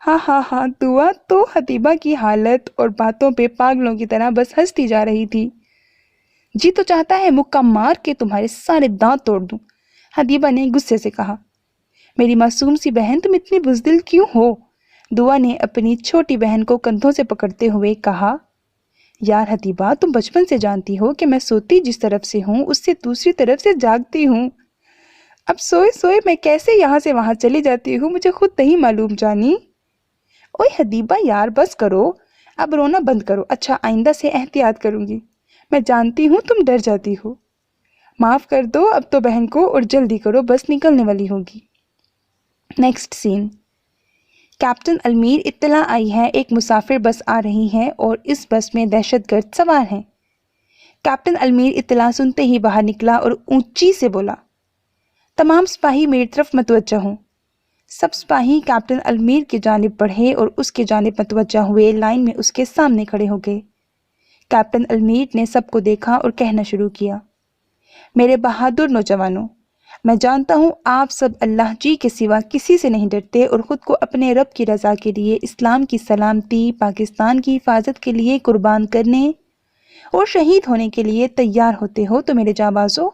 ہاں ہاں ہاں دعا تو حتیبہ کی حالت اور باتوں پہ پاگلوں کی طرح بس ہنستی جا رہی تھی۔ جی تو چاہتا ہے مکہ مار کے تمہارے سارے دانت توڑ دوں، حتیبہ نے غصے سے کہا۔ میری معصوم سی بہن تم اتنی بزدل کیوں ہو؟ دعا نے اپنی چھوٹی بہن کو کندھوں سے پکڑتے ہوئے کہا۔ یار حتیبہ تم بچپن سے جانتی ہو کہ میں سوتی جس طرف سے ہوں اس سے دوسری طرف سے جاگتی ہوں۔ اب سوئے سوئے میں کیسے یہاں سے وہاں چلی جاتی ہوں مجھے خود نہیں معلوم جانی۔ اوئے حتیبہ یار بس کرو، اب رونا بند کرو، اچھا آئندہ سے احتیاط کروں گی، میں جانتی ہوں تم ڈر جاتی ہو، معاف کر دو اب تو بہن کو، اور جلدی کرو بس نکلنے والی ہوگی۔ نیکسٹ سین، کیپٹن المیر اطلاع آئی ہے ایک مسافر بس آ رہی ہے اور اس بس میں دہشت گرد سوار ہیں۔ کیپٹن المیر اطلاع سنتے ہی باہر نکلا اور اونچی سے بولا، تمام سپاہی میری طرف متوجہ ہوں۔ سب سپاہی کیپٹن المیر کی جانب بڑھے اور اس کی جانب متوجہ ہوئے لائن میں اس کے سامنے کھڑے ہو گئے۔ کیپٹن المیر نے سب کو دیکھا اور کہنا شروع کیا، میرے بہادر نوجوانوں، میں جانتا ہوں آپ سب اللہ جی کے سوا کسی سے نہیں ڈرتے اور خود کو اپنے رب کی رضا کے لیے، اسلام کی سلامتی، پاکستان کی حفاظت کے لیے قربان کرنے اور شہید ہونے کے لیے تیار ہوتے ہو تو میرے جانبازو،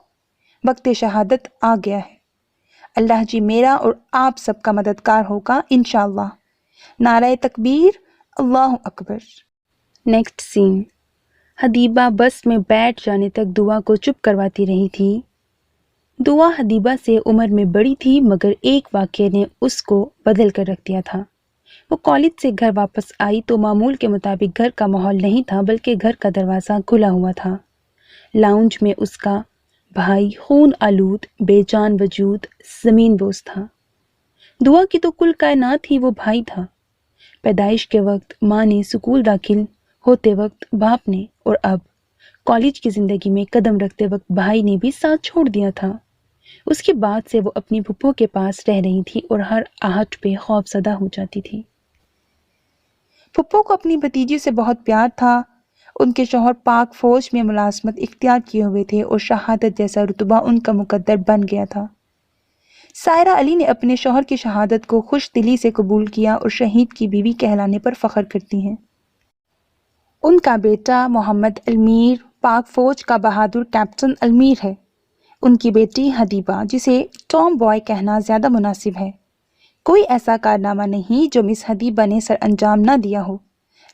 وقت شہادت آ گیا ہے۔ اللہ جی میرا اور آپ سب کا مددگار ہوگا انشاءاللہ۔ نعرہ تکبیر، اللہ اکبر۔ نیکسٹ سین، حدیبہ بس میں بیٹھ جانے تک دعا کو چپ کرواتی رہی تھی۔ دعا حدیبہ سے عمر میں بڑی تھی مگر ایک واقعے نے اس کو بدل کر رکھ دیا تھا۔ وہ کالج سے گھر واپس آئی تو معمول کے مطابق گھر کا ماحول نہیں تھا بلکہ گھر کا دروازہ کھلا ہوا تھا۔ لاؤنج میں اس کا بھائی خون آلود بے جان وجود زمین بوس تھا۔ دعا کی تو کل کائنات ہی وہ بھائی تھا۔ پیدائش کے وقت ماں نے، سکول داخل ہوتے وقت باپ نے، اور اب کالج کی زندگی میں قدم رکھتے وقت بھائی نے بھی ساتھ چھوڑ دیا تھا۔ اس کے بعد سے وہ اپنی پھپھو کے پاس رہ رہی تھی اور ہر آہٹ پہ خوف زدہ ہو جاتی تھی۔ پھپھو کو اپنی بھتیجی سے بہت پیار تھا۔ ان کے شوہر پاک فوج میں ملازمت اختیار کیے ہوئے تھے اور شہادت جیسا رتبہ ان کا مقدر بن گیا تھا۔ سائرہ علی نے اپنے شوہر کی شہادت کو خوش دلی سے قبول کیا اور شہید کی بیوی کہلانے پر فخر کرتی ہیں۔ ان کا بیٹا محمد المیر پاک فوج کا بہادر کیپٹن المیر ہے۔ ان کی بیٹی حدیبہ، جسے ٹام بوائے کہنا زیادہ مناسب ہے۔ کوئی ایسا کارنامہ نہیں جو مس حدیبہ نے سر انجام نہ دیا ہو۔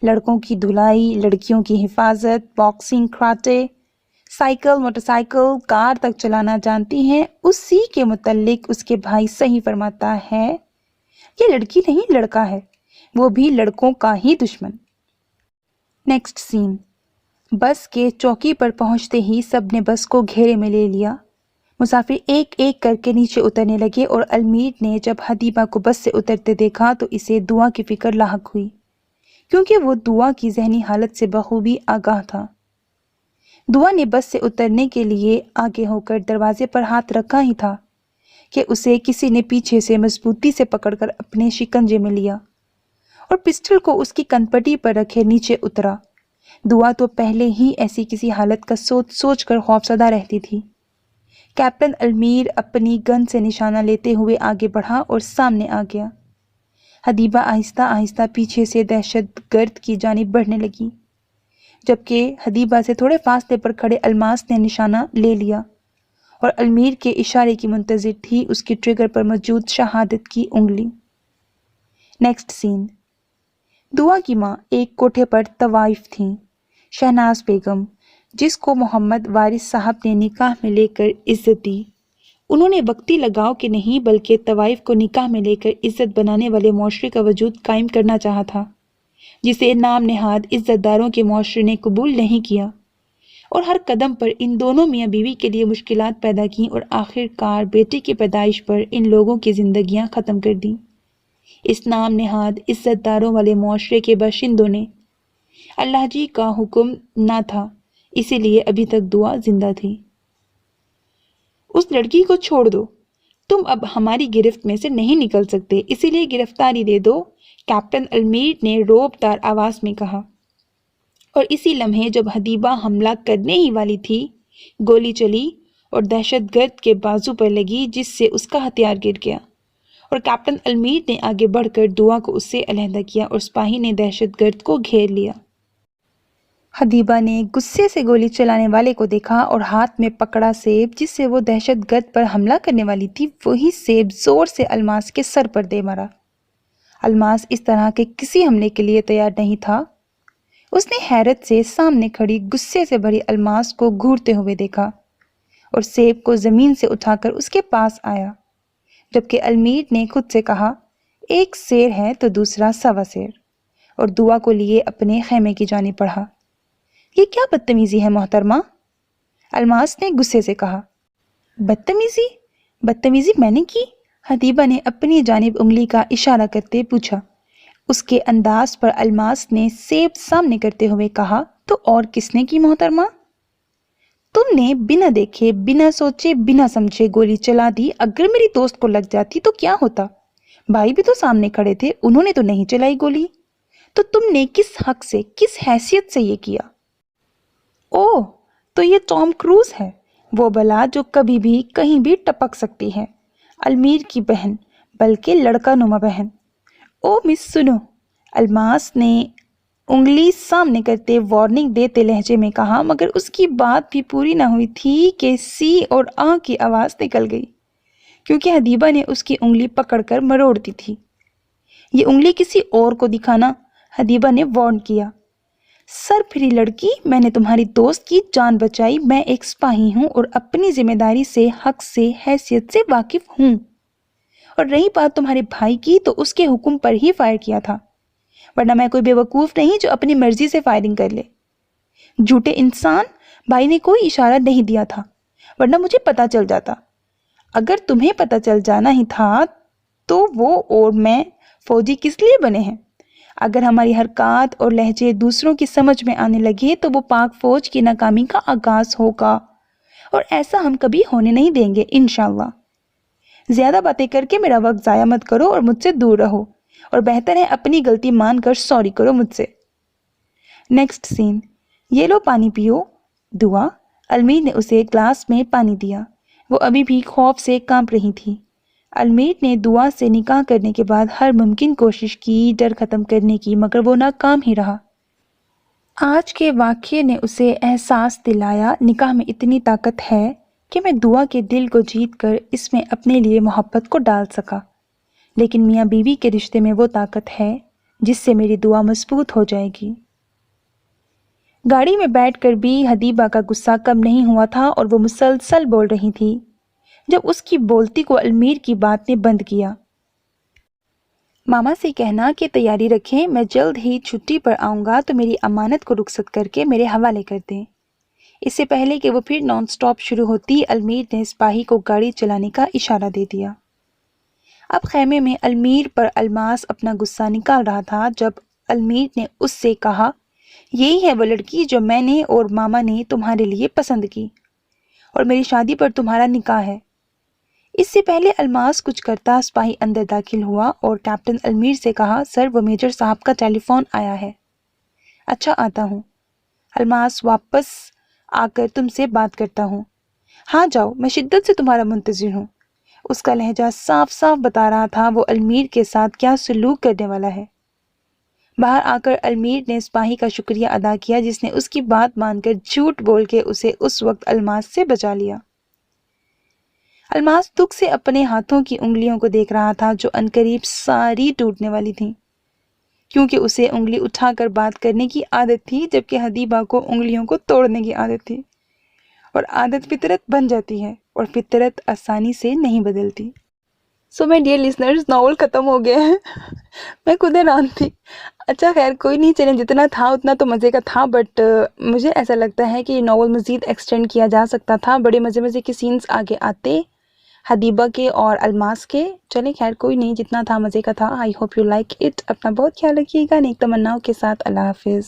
لڑکوں کی دھلائی، لڑکیوں کی حفاظت، boxing, karate, cycle, motor cycle, car تک چلانا جانتی ہیں۔ اسی کے متعلق اس کے بھائی صحیح فرماتا ہے، یہ لڑکی نہیں لڑکا ہے، وہ بھی لڑکوں کا ہی دشمن۔ نیکسٹ سین، بس کے چوکی پر پہنچتے ہی سب نے بس کو گھیرے میں لے لیا۔ مسافر ایک ایک کر کے نیچے اترنے لگے اور المیر نے جب حدیبہ کو بس سے اترتے دیکھا تو اسے دعا کی فکر لاحق ہوئی، کیونکہ وہ دعا کی ذہنی حالت سے بخوبی آگاہ تھا۔ دعا نے بس سے اترنے کے لیے آگے ہو کر دروازے پر ہاتھ رکھا ہی تھا کہ اسے کسی نے پیچھے سے مضبوطی سے پکڑ کر اپنے شکنجے میں لیا اور پسٹل کو اس کی کنپٹی پر رکھے نیچے اترا۔ دعا تو پہلے ہی ایسی کسی حالت کا سوچ سوچ کر خوفزدہ رہتی تھی۔ کیپٹن المیر اپنی گن سے نشانہ لیتے ہوئے آگے بڑھا اور سامنے آ گیا۔ حدیبہ آہستہ آہستہ پیچھے سے دہشت گرد کی جانب بڑھنے لگی، جبکہ حدیبہ سے تھوڑے فاصلے پر کھڑے الماس نے نشانہ لے لیا اور المیر کے اشارے کی منتظر تھی اس کی ٹریگر پر موجود شہادت کی انگلی۔ نیکسٹ سین، دعا کی ماں ایک کوٹھے پر طوائف تھیں، شہناز بیگم، جس کو محمد وارث صاحب نے نکاح میں لے کر عزت دی۔ انہوں نے وقتی لگاؤ کے نہیں بلکہ طوائف کو نکاح میں لے کر عزت بنانے والے معاشرے کا وجود قائم کرنا چاہا تھا، جسے نام نہاد عزت داروں کے معاشرے نے قبول نہیں کیا، اور ہر قدم پر ان دونوں میاں بیوی کے لیے مشکلات پیدا کیں اور آخر کار بیٹے کی پیدائش پر ان لوگوں کی زندگیاں ختم کر دیں۔ اس نام نہاد عزت داروں والے معاشرے کے باشندوں نے اللہ جی کا حکم نہ تھا، اسی لیے ابھی تک دعا زندہ تھی۔ اس لڑکی کو چھوڑ دو، تم اب ہماری گرفت میں سے نہیں نکل سکتے، اسی لیے گرفتاری دے دو، کیپٹن المیر نے روب دار آواز میں کہا، اور اسی لمحے جب حدیبہ حملہ کرنے ہی والی تھی، گولی چلی اور دہشت گرد کے بازو پر لگی جس سے اس کا ہتھیار گر گیا اور کیپٹن المیر نے آگے بڑھ کر دعا کو اس سے علیحدہ کیا اور سپاہی نے دہشت گرد کو گھیر لیا۔ حدیبہ نے غصے سے گولی چلانے والے کو دیکھا اور ہاتھ میں پکڑا سیب جس سے وہ دہشت گرد پر حملہ کرنے والی تھی، وہی سیب زور سے الماس کے سر پر دے مارا۔ الماس اس طرح کے کسی حملے کے لیے تیار نہیں تھا۔ اس نے حیرت سے سامنے کھڑی غصے سے بھری الماس کو گھورتے ہوئے دیکھا اور سیب کو زمین سے اٹھا کر اس کے پاس آیا، جبکہ المیر نے خود سے کہا، ایک شیر ہے تو دوسرا سوا شیر، اور دعا کو لیے اپنے خیمے کی جانب بڑھا۔ یہ کیا بدتمیزی ہے محترمہ؟ الماس نے غصے سے کہا۔ بدتمیزی؟ بدتمیزی میں نے کی؟ حدیبہ نے اپنی جانب انگلی کا اشارہ کرتے پوچھا۔ اس کے انداز پر الماس نے سیب سامنے کرتے ہوئے کہا، تو اور کس نے کی محترمہ؟ تم نے بنا دیکھے، بنا سوچے، بنا سمجھے گولی چلا دی۔ اگر میری دوست کو لگ جاتی تو کیا ہوتا؟ بھائی بھی تو سامنے کھڑے تھے، انہوں نے تو نہیں چلائی گولی۔ تو تم نے کس حق سے، کس حیثیت سے یہ کیا؟ اوہ، تو یہ ٹام کروز ہے، وہ بلا جو کبھی بھی کہیں بھی ٹپک سکتی ہے، المیر کی بہن، بلکہ لڑکا نما بہن۔ او مس سنو، الماس نے انگلی سامنے کرتے وارننگ دیتے لہجے میں کہا، مگر اس کی بات بھی پوری نہ ہوئی تھی کہ سی اور آ کی آواز نکل گئی، کیونکہ حدیبہ نے اس کی انگلی پکڑ کر مروڑ دی تھی۔ یہ انگلی کسی اور کو دکھانا، حدیبہ نے وارن کیا۔ سر پھری لڑکی، میں نے تمہاری دوست کی جان بچائی، میں ایک سپاہی ہوں اور اپنی ذمہ داری سے، حق سے، حیثیت سے واقف ہوں۔ اور رہی بات تمہارے بھائی کی، تو اس کے حکم پر ہی فائر کیا تھا، ورنہ میں کوئی بیوقوف نہیں جو اپنی مرضی سے فائرنگ کر لے۔ جھوٹے انسان، بھائی نے کوئی اشارہ نہیں دیا تھا، ورنہ مجھے پتا چل جاتا۔ اگر تمہیں پتا چل جانا ہی تھا تو وہ اور میں فوجی کس لیے بنے ہیں؟ اگر ہماری حرکات اور لہجے دوسروں کی سمجھ میں آنے لگے تو وہ پاک فوج کی ناکامی کا آغاز ہوگا، اور ایسا ہم کبھی ہونے نہیں دیں گے انشاءاللہ۔ زیادہ باتیں کر کے میرا وقت ضائع مت کرو اور مجھ سے دور رہو، اور بہتر ہے اپنی غلطی مان کر سوری کرو مجھ سے۔ نیکسٹ سین، یہ لو پانی پیو۔ دعا، المیر نے اسے گلاس میں پانی دیا۔ وہ ابھی بھی خوف سے کانپ رہی تھی۔ المیر نے دعا سے نکاح کرنے کے بعد ہر ممکن کوشش کی ڈر ختم کرنے کی، مگر وہ ناکام ہی رہا۔ آج کے واقعے نے اسے احساس دلایا، نکاح میں اتنی طاقت ہے کہ میں دعا کے دل کو جیت کر اس میں اپنے لیے محبت کو ڈال سکا، لیکن میاں بیوی کے رشتے میں وہ طاقت ہے جس سے میری دعا مضبوط ہو جائے گی۔ گاڑی میں بیٹھ کر بھی حدیبہ کا غصہ کم نہیں ہوا تھا اور وہ مسلسل بول رہی تھی، جب اس کی بولتی کو المیر کی بات نے بند کیا۔ ماما سے کہنا کہ تیاری رکھیں، میں جلد ہی چھٹی پر آؤں گا تو میری امانت کو رخصت کر کے میرے حوالے کر دیں۔ اس سے پہلے کہ وہ پھر نان سٹاپ شروع ہوتی، المیر نے سپاہی کو گاڑی چلانے کا اشارہ دے دیا۔ اب خیمے میں المیر پر الماس اپنا غصہ نکال رہا تھا جب المیر نے اس سے کہا، یہی ہے وہ لڑکی جو میں نے اور ماما نے تمہارے لیے پسند کی، اور میری شادی پر تمہارا نکاح ہے۔ اس سے پہلے الماس کچھ کرتا سپاہی اندر داخل ہوا اور کیپٹن المیر سے کہا، سر وہ میجر صاحب کا ٹیلی فون آیا ہے۔ اچھا، آتا ہوں۔ الماس، واپس آ کر تم سے بات کرتا ہوں۔ ہاں جاؤ، میں شدت سے تمہارا منتظر ہوں۔ اس کا لہجہ صاف صاف بتا رہا تھا وہ المیر کے ساتھ کیا سلوک کرنے والا ہے۔ باہر آ کر المیر نے سپاہی کا شکریہ ادا کیا جس نے اس کی بات مان کر جھوٹ بول کے اسے اس وقت الماس سے بچا لیا۔ الماس دکھ سے اپنے ہاتھوں کی انگلیوں کو دیکھ رہا تھا جو عنقریب ساری ٹوٹنے والی تھیں، کیونکہ اسے انگلی اٹھا کر بات کرنے کی عادت تھی، جبکہ حدیبہ کو انگلیوں کو توڑنے کی عادت تھی، اور عادت فطرت بن جاتی ہے اور فطرت آسانی سے نہیں بدلتی۔ سو مائی ڈیئر لسنرز، ناول ختم ہو گیا ہے۔ میں خود حیران تھی۔ اچھا خیر کوئی نہیں، چلیں جتنا تھا اتنا تو مزے کا تھا، بٹ مجھے ایسا لگتا ہے کہ یہ ناول مزید ایکسٹینڈ کیا جا سکتا تھا، بڑے مزے مزے کے سینز آگے آتے حدیبہ کے اور الماس کے۔ چلیں خیر کوئی نہیں، جتنا تھا مزے کا تھا۔ I hope you like it. اپنا بہت خیال رکھیے گا، نیک تمناؤں کے ساتھ۔ اللہ حافظ۔